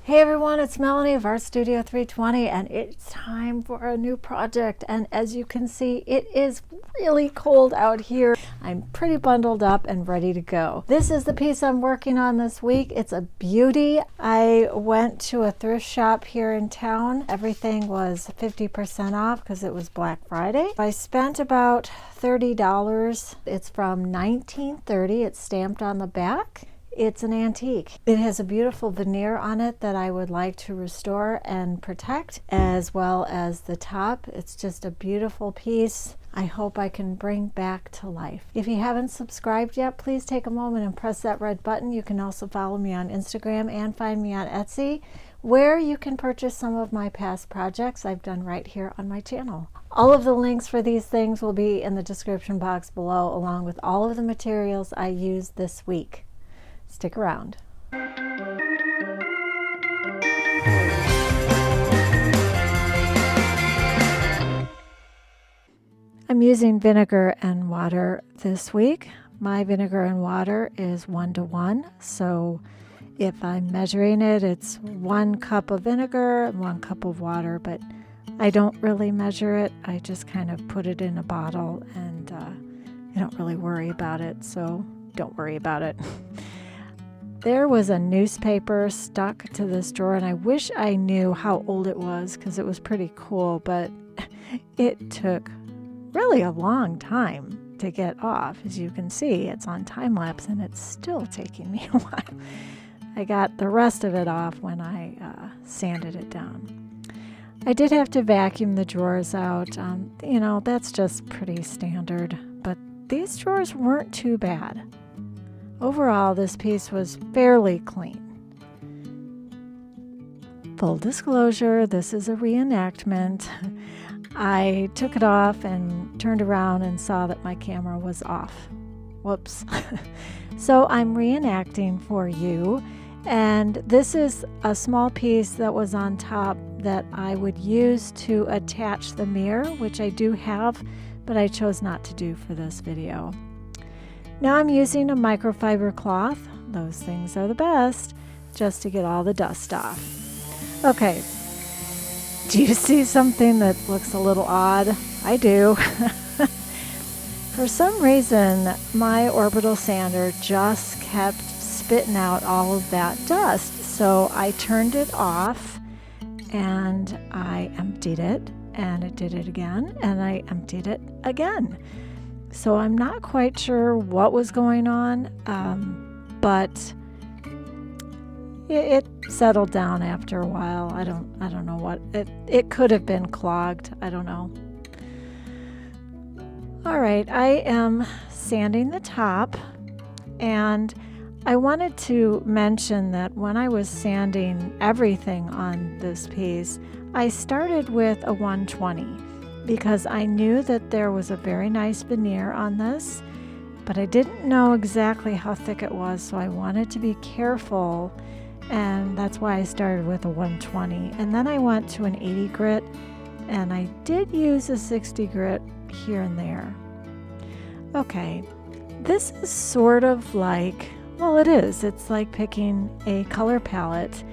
Hey everyone, it's Melanie of Art Studio 320 and it's time for a new project, and as you can see it is really cold out here. I'm pretty bundled up and ready to go. This is the piece I'm working on this week. It's a beauty. I went to a thrift shop here in town. Everything was 50% off because it was Black Friday. I spent about $30. It's from 1930. It's stamped on the back. It's an antique. It has a beautiful veneer on it that I would like to restore and protect, as well as the top. It's just a beautiful piece I hope I can bring back to life. If you haven't subscribed yet, please take a moment and press that red button. You can also follow me on Instagram and find me on Etsy, where you can purchase some of my past projects I've done right here on my channel. All of the links for these things will be in the description box below, along with all of the materials I used this week. Stick around. I'm using vinegar and water this week. My vinegar and water is 1:1, so if I'm measuring it, it's 1 cup of vinegar and 1 cup of water, but I don't really measure it. I just kind of put it in a bottle, and I don't really worry about it, so don't worry about it. There was a newspaper stuck to this drawer, and I wish I knew how old it was because it was pretty cool, but it took really a long time to get off. As you can see, it's on time lapse and it's still taking me a while. I got the rest of it off when I sanded it down. I did have to vacuum the drawers out. You know, that's just pretty standard, but these drawers weren't too bad. Overall, this piece was fairly clean. Full disclosure, this is a reenactment. I took it off and turned around and saw that my camera was off. Whoops. So I'm reenacting for you, and this is a small piece that was on top that I would use to attach the mirror, which I do have, but I chose not to do for this video. Now I'm using a microfiber cloth. Those things are the best, just to get all the dust off. Okay, do you see something that looks a little odd? I do. For some reason, my orbital sander just kept spitting out all of that dust. So I turned it off and I emptied it, and it did it again, and I emptied it again. So I'm not quite sure what was going on, but it settled down after a while. I don't know what it could have been clogged. I don't know. All right, I am sanding the top, and I wanted to mention that when I was sanding everything on this piece, I started with a 120. Because I knew that there was a very nice veneer on this, but I didn't know exactly how thick it was, so I wanted to be careful, and that's why I started with a 120. And then I went to an 80 grit, and I did use a 60 grit here and there. Okay, this is sort of like, well, it is. It's like picking a color palette,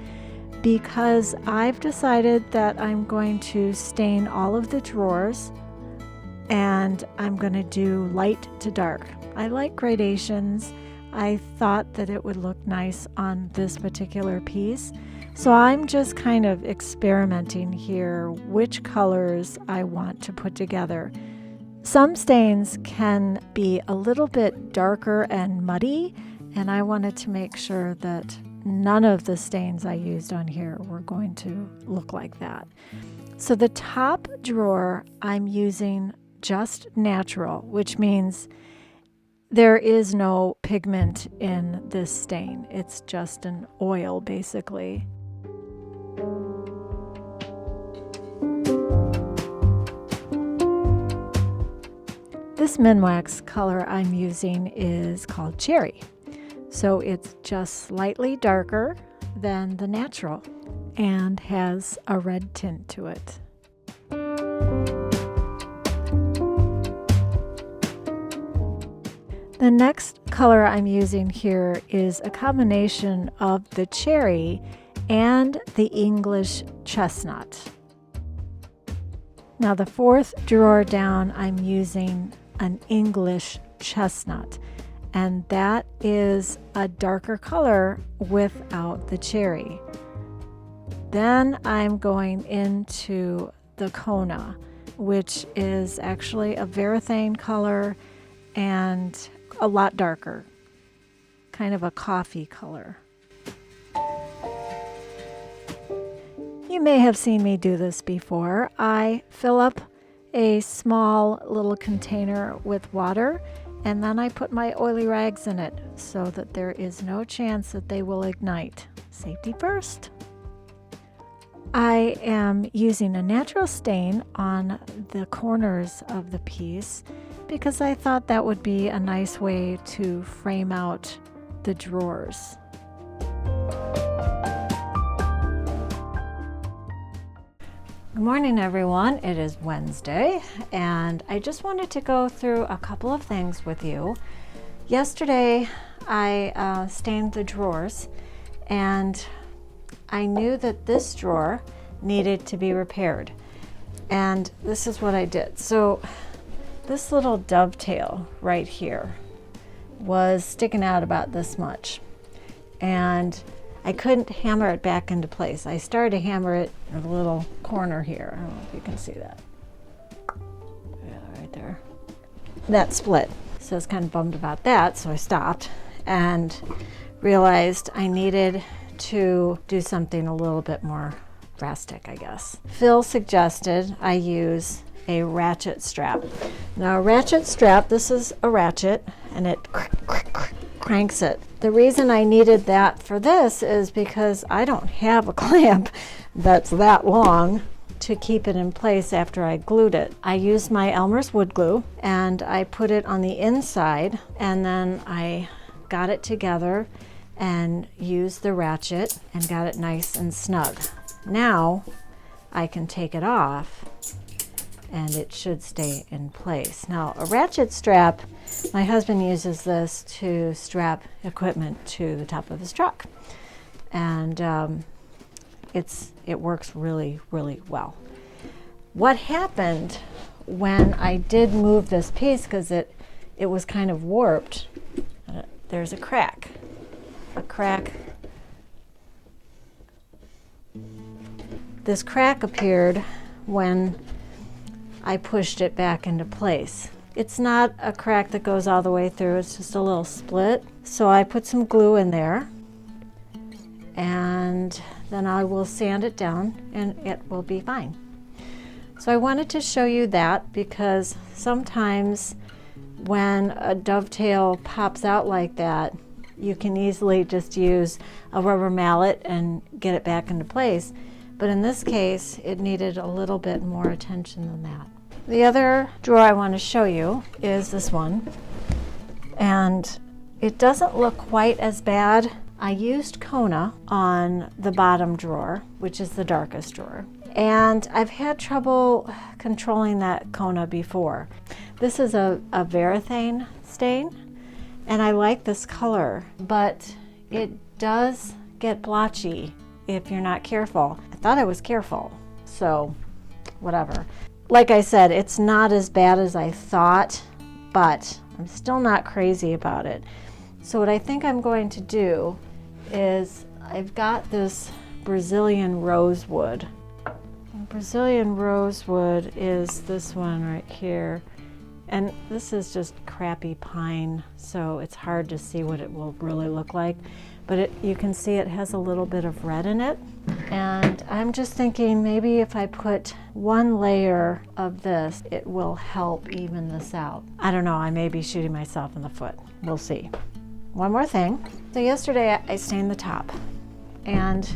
because I've decided that I'm going to stain all of the drawers, and I'm going to do light to dark. I like gradations. I thought that it would look nice on this particular piece. So I'm just kind of experimenting here which colors I want to put together. Some stains can be a little bit darker and muddy, and I wanted to make sure that none of the stains I used on here were going to look like that. So the top drawer, I'm using just natural, which means there is no pigment in this stain. It's just an oil, basically. This Minwax color I'm using is called Cherry. So it's just slightly darker than the natural and has a red tint to it. The next color I'm using here is a combination of the cherry and the English Chestnut. Now the fourth drawer down, I'm using an English Chestnut, and that is a darker color without the cherry. Then I'm going into the Kona, which is actually a varathane color and a lot darker, kind of a coffee color. You may have seen me do this before. I fill up a small little container with water, and then I put my oily rags in it so that there is no chance that they will ignite. Safety first. I am using a natural stain on the corners of the piece because I thought that would be a nice way to frame out the drawers. Good morning, everyone. It is Wednesday, and I just wanted to go through a couple of things with you. Yesterday, I stained the drawers, and I knew that this drawer needed to be repaired, and this is what I did. So this little dovetail right here was sticking out about this much, and I couldn't hammer it back into place. I started to hammer it in a little corner here. I don't know if you can see that. Yeah, right there. That split. So I was kind of bummed about that, so I stopped and realized I needed to do something a little bit more drastic, I guess. Phil suggested I use a ratchet strap. Now a ratchet strap, this is a ratchet, and it cranks it. The reason I needed that for this is because I don't have a clamp that's that long to keep it in place after I glued it. I used my Elmer's wood glue and I put it on the inside, and then I got it together and used the ratchet and got it nice and snug. Now I can take it off and it should stay in place. Now a ratchet strap, my husband uses this to strap equipment to the top of his truck, and it works really, really well. What happened when I did move this piece, because it was kind of warped, there's a crack. This crack appeared when I pushed it back into place. It's not a crack that goes all the way through, it's just a little split. So I put some glue in there, and then I will sand it down and it will be fine. So I wanted to show you that because sometimes when a dovetail pops out like that, you can easily just use a rubber mallet and get it back into place. But in this case, it needed a little bit more attention than that. The other drawer I want to show you is this one, and it doesn't look quite as bad. I used Kona on the bottom drawer, which is the darkest drawer, and I've had trouble controlling that Kona before. This is a varathane stain, and I like this color, but it does get blotchy if you're not careful. I thought I was careful, so whatever. Like I said, it's not as bad as I thought, but I'm still not crazy about it. So what I think I'm going to do is I've got this Brazilian rosewood. And Brazilian rosewood is this one right here. And this is just crappy pine, so it's hard to see what it will really look like. But you can see it has a little bit of red in it. And I'm just thinking maybe if I put one layer of this, it will help even this out. I don't know, I may be shooting myself in the foot. We'll see. One more thing. So yesterday I stained the top, and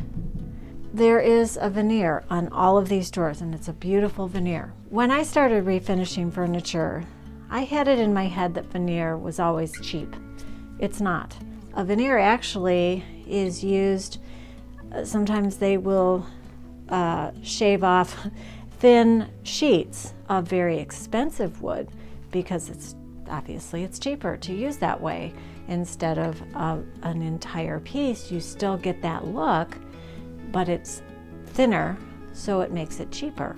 there is a veneer on all of these drawers, and it's a beautiful veneer. When I started refinishing furniture, I had it in my head that veneer was always cheap. It's not. A veneer actually is used, sometimes they will shave off thin sheets of very expensive wood because it's cheaper to use that way instead of an entire piece. You still get that look, but it's thinner, so it makes it cheaper.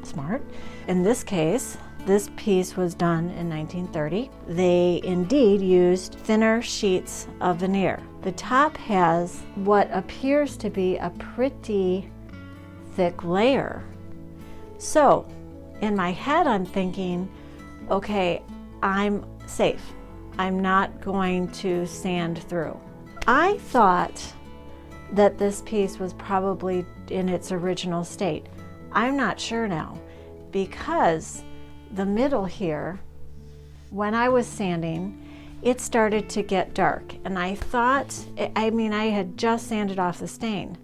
Smart. In this case, this piece was done in 1930. They indeed used thinner sheets of veneer. The top has what appears to be a pretty thick layer. So in my head, I'm thinking, okay, I'm safe. I'm not going to sand through. I thought that this piece was probably in its original state. I'm not sure now, because the middle here, when I was sanding, it started to get dark, and I thought, I had just sanded off the stain,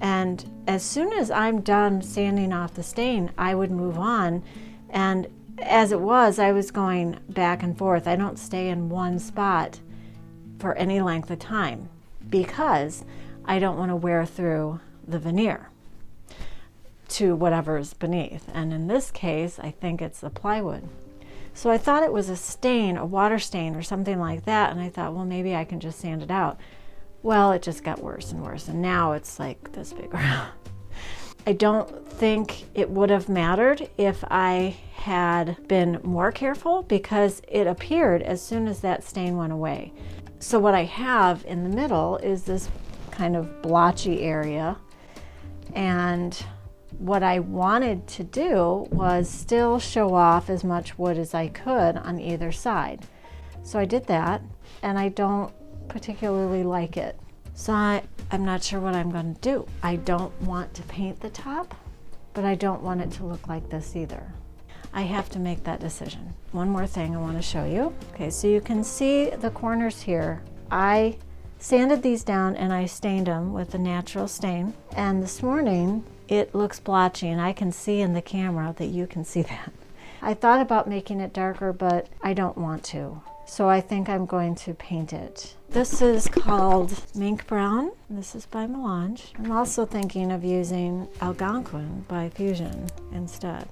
and as soon as I'm done sanding off the stain, I would move on. And as it was, I was going back and forth. I don't stay in one spot for any length of time because I don't want to wear through the veneer to whatever's beneath. And in this case, I think it's the plywood. So I thought it was a stain, a water stain or something like that, and I thought, well, maybe I can just sand it out. Well, it just got worse and worse, and now it's like this big around. I don't think it would have mattered if I had been more careful, because it appeared as soon as that stain went away. So what I have in the middle is this kind of blotchy area, and what I wanted to do was still show off as much wood as I could on either side. So I did that, and I don't particularly like it. So I'm not sure what I'm going to do. I don't want to paint the top, but I don't want it to look like this either. I have to make that decision. One more thing I want to show you. Okay, so you can see the corners here. I sanded these down and I stained them with a natural stain. And this morning, it looks blotchy, and I can see in the camera that you can see that. I thought about making it darker, but I don't want to. So I think I'm going to paint it. This is called Mink Brown. This is by Melange. I'm also thinking of using Algonquin by Fusion instead.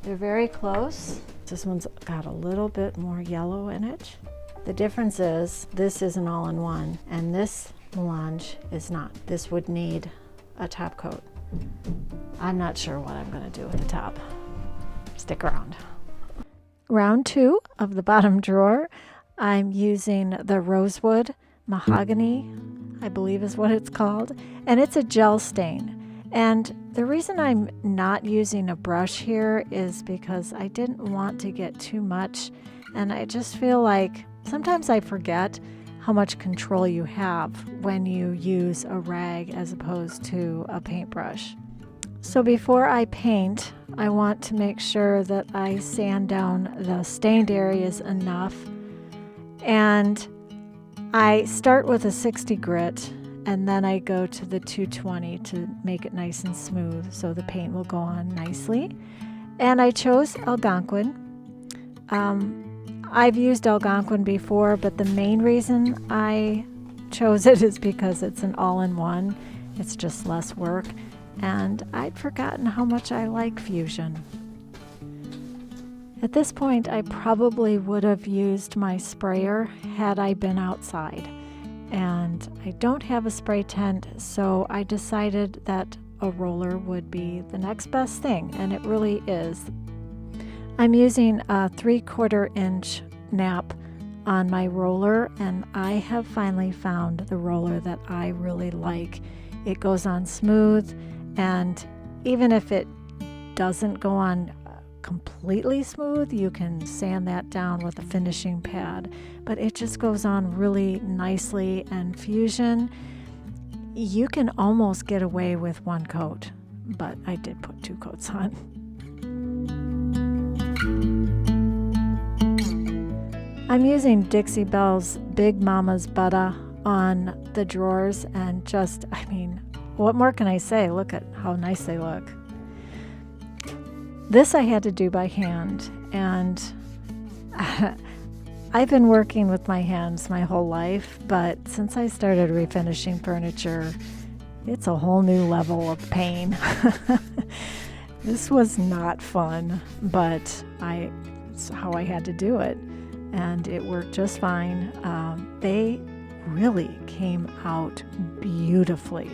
They're very close. This one's got a little bit more yellow in it. The difference is this is an all-in-one, and this Melange is not. This would need a top coat. I'm not sure what I'm going to do with the top. Stick around. Round 2 of the bottom drawer, I'm using the Rosewood Mahogany, I believe is what it's called, and it's a gel stain. And the reason I'm not using a brush here is because I didn't want to get too much, and I just feel like sometimes I forget how much control you have when you use a rag as opposed to a paintbrush. So before I paint, I want to make sure that I sand down the stained areas enough. And I start with a 60 grit, and then I go to the 220 to make it nice and smooth so the paint will go on nicely. And I chose Algonquin. I've used Algonquin before, but the main reason I chose it is because it's an all-in-one. It's just less work. And I'd forgotten how much I like Fusion. At this point, I probably would have used my sprayer had I been outside. And I don't have a spray tent, so I decided that a roller would be the next best thing, and it really is. I'm using a 3/4 inch nap on my roller, and I have finally found the roller that I really like. It goes on smooth, and even if it doesn't go on completely smooth, you can sand that down with a finishing pad, but it just goes on really nicely. And Fusion, you can almost get away with one coat, but I did put 2 coats on. I'm using Dixie Belle's Big Mama's Butter on the drawers, and just, what more can I say? Look at how nice they look. This I had to do by hand, and I've been working with my hands my whole life, but since I started refinishing furniture, it's a whole new level of pain. This was not fun, but it's how I had to do it, and it worked just fine. They really came out beautifully.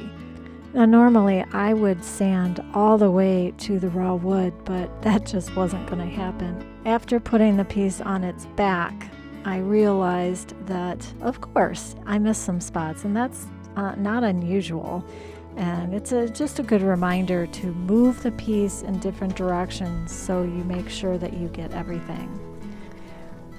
Now normally I would sand all the way to the raw wood, but that just wasn't going to happen. After putting the piece on its back, I realized that, of course, I missed some spots, and that's not unusual. And it's just a good reminder to move the piece in different directions so you make sure that you get everything.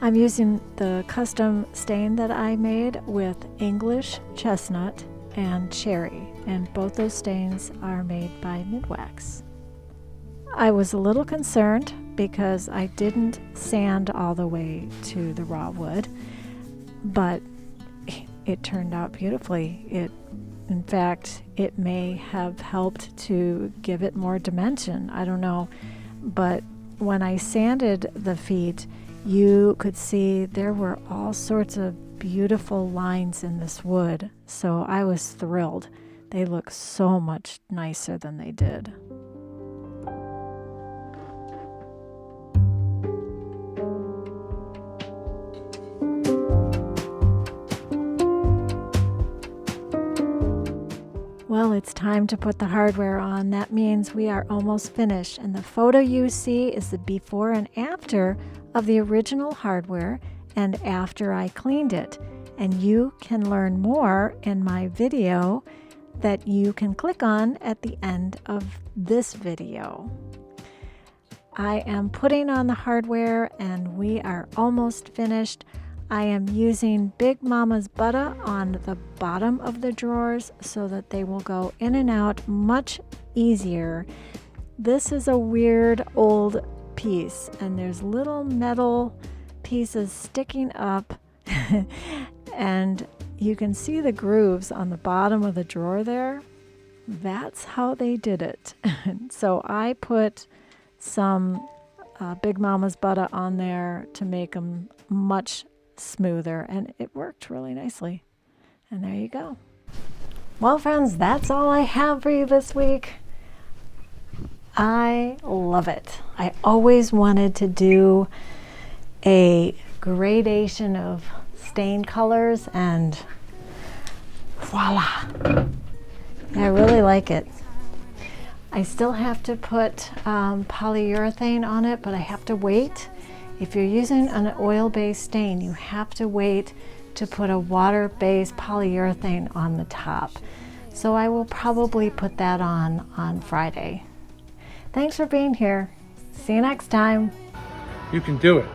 I'm using the custom stain that I made with English Chestnut and Cherry, and both those stains are made by Minwax. I was a little concerned because I didn't sand all the way to the raw wood, but it turned out beautifully. In fact, it may have helped to give it more dimension. I don't know, but when I sanded the feet, you could see there were all sorts of beautiful lines in this wood, so I was thrilled. They look so much nicer than they did. Well, it's time to put the hardware on. That means we are almost finished, and the photo you see is the before and after of the original hardware and after I cleaned it. And you can learn more in my video that you can click on at the end of this video. I am putting on the hardware and we are almost finished. I am using Big Mama's butter on the bottom of the drawers so that they will go in and out much easier. This is a weird old piece and there's little metal pieces sticking up and you can see the grooves on the bottom of the drawer there. That's how they did it. So I put some Big Mama's butter on there to make them much smoother, and it worked really nicely. And there you go. Well, friends, that's all I have for you this week. I love it. I always wanted to do a gradation of stain colors, and voila. I really like it. I still have to put polyurethane on it, but I have to wait. If you're using an oil-based stain, you have to wait to put a water-based polyurethane on the top. So I will probably put that on Friday. Thanks for being here. See you next time. You can do it.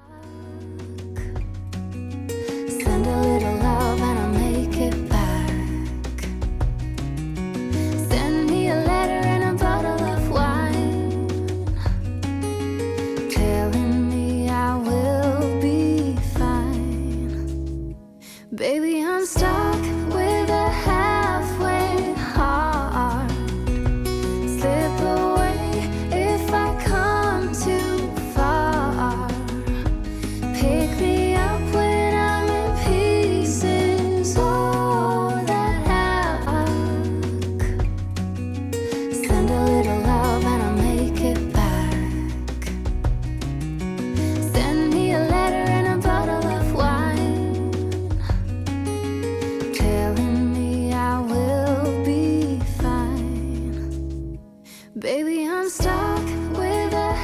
Send a little love and I'll make it back. Send me a letter and a bottle of wine, telling me I will be fine. Baby, I'm stuck with a halfway heart. Slip away if I come too far. Pick me up when I'm in pieces. Oh, that havoc. Send a little love and I'll make it back. Send me a letter and a bottle of wine, telling me I will be fine. Baby, I'm stuck with a